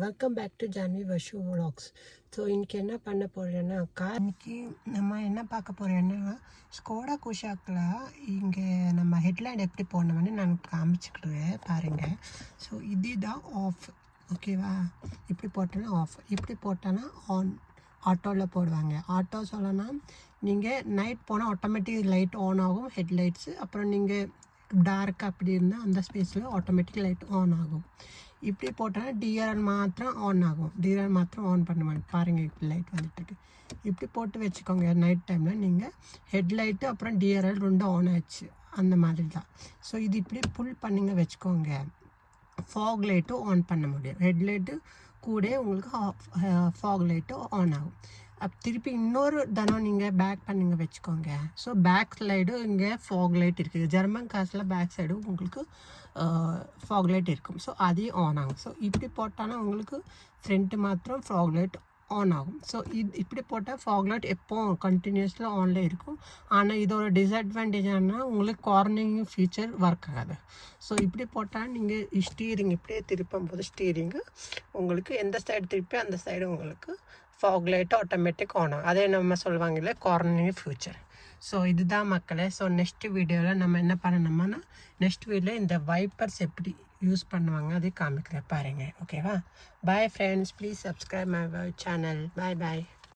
Welcome back to Janvi Vashu vlogs. So இன்றைக்கி என்ன பண்ண போகிறேன்னா இன்னைக்கு நம்ம என்ன பார்க்க போகிறோன்னா ஸ்கோடா குஷாக்கில் இங்கே நம்ம ஹெட்லைன் எப்படி போடணும்னு நான் காமிச்சிக்கிடுவேன் பாருங்கள். ஸோ இதுதான் ஆஃப், ஓகேவா? இப்படி போட்டோன்னா ஆஃப், இப்படி போட்டோன்னா ஆன். ஆட்டோவில் போடுவாங்க. ஆட்டோ சொல்லனா நீங்கள் நைட் போனால் ஆட்டோமேட்டிக் லைட் ஆன் ஆகும், ஹெட்லைட்ஸு. அப்புறம் நீங்கள் டார்க் அப்படி இருந்தால் அந்த ஸ்பேஸில் ஆட்டோமேட்டிக் லைட் ஆன் ஆகும். இப்படி போட்டோன்னா டிஆர்எல் மாத்திரம் ஆன் ஆகும். டிஆர்எல் மாத்திரம் ஆன் பண்ண மாட்டேன். பாருங்கள், இப்படி லைட் வந்துட்டுருக்கு. இப்படி போட்டு வச்சுக்கோங்க. நைட் டைமில் நீங்கள் ஹெட்லைட்டு அப்புறம் டிஆர்எல் ரெண்டும் ஆன் ஆச்சு, அந்த மாதிரி தான். ஸோ இது இப்படி புல் பண்ணிங்க வச்சுக்கோங்க. ஃபாக் லைட்டும் ஆன் பண்ண முடியும். ஹெட்லைட்டு கூட உங்களுக்கு ஃபாக் லைட்டும் ஆன் ஆகும். திருப்பி இன்னொரு தனம் நீங்கள் பேக் பண்ணிங்க வச்சுக்கோங்க. ஸோ பேக் சைடு இங்கே ஃபாக் லைட் இருக்குது. ஜெர்மன் காசில் பேக் சைடு உங்களுக்கு ஃபாக் லைட் இருக்கும். ஸோ அதையும் ஆன் ஆகும். ஸோ இப்படி போட்டானா உங்களுக்கு ஃப்ரண்ட்டு மாத்திரம் ஃபாக் லைட் ஆன் ஆகும். ஸோ இப்படி போட்டால் ஃபாக் லைட் எப்போ கண்டினியூஸில் ஆனில் இருக்கும். ஆனால் இதோட டிஸ்அட்வான்டேஜ் என்னன்னா உங்களுக்கு கார்னிங் ஃபீச்சர் ஒர்க் ஆகாது. ஸோ இப்படி போட்டால் நீங்கள் ஸ்டீரிங் இப்படியே திருப்பும் போது ஸ்டீரிங்கு உங்களுக்கு எந்த சைடு திருப்பி அந்த சைடு உங்களுக்கு ஃபாக் லைட்டு ஆட்டோமேட்டிக் ஆன் ஆகும். அதே நம்ம சொல்லுவாங்கல்ல கார்னிங் ஃபியூச்சர். ஸோ இதுதான் மக்களே. ஸோ நெக்ஸ்ட் வீடியோவில் நம்ம என்ன பண்ணணும்னா நெக்ஸ்ட் வீடியோவில் இந்த வைப்பர்ஸ் எப்படி யூஸ் பண்ணுவாங்க அதை காமிக்கிறேன் பாருங்கள், ஓகேவா? Bye friends, please subscribe my channel. Bye bye.